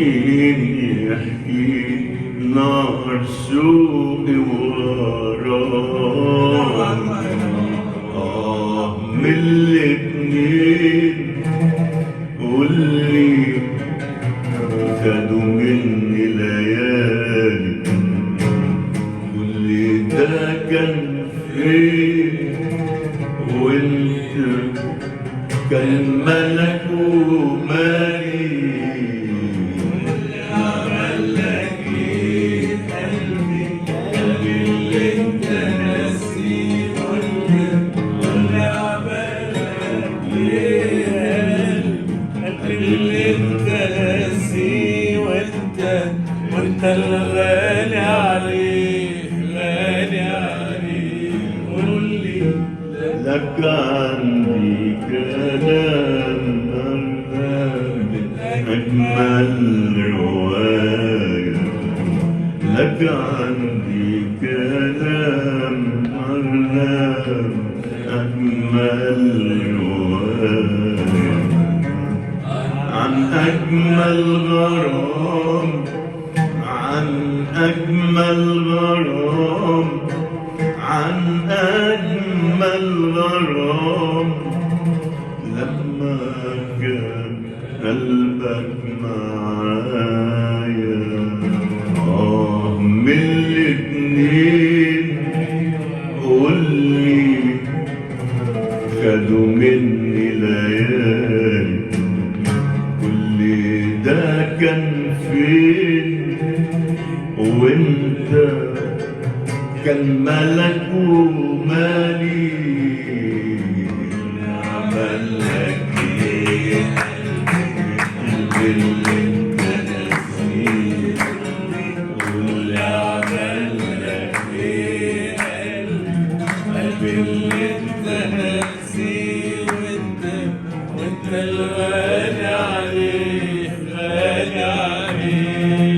يحكي نار الشوق وراه من الاتنين واللي خدوا مني ليالي واللي ده كان فين وانت كان ملك ومالي وانت الغالي عليه غالي عليه قول لي لك عندي كلام من أجمل رواية لك عندي كلام من أجمل رواية عن أجمل غرام عن أجمل غرام عن أجمل غرام لما كان قلبك معايا من الاتنين واللي خدوا مني ليالي كل ده كان فين وانت كان ملك ومالي عمل لك ايه اللي انت ناسيه واللي عمل لك ايه قلبي اللي انت ناسيه وانت الغالي عليه غالي عليه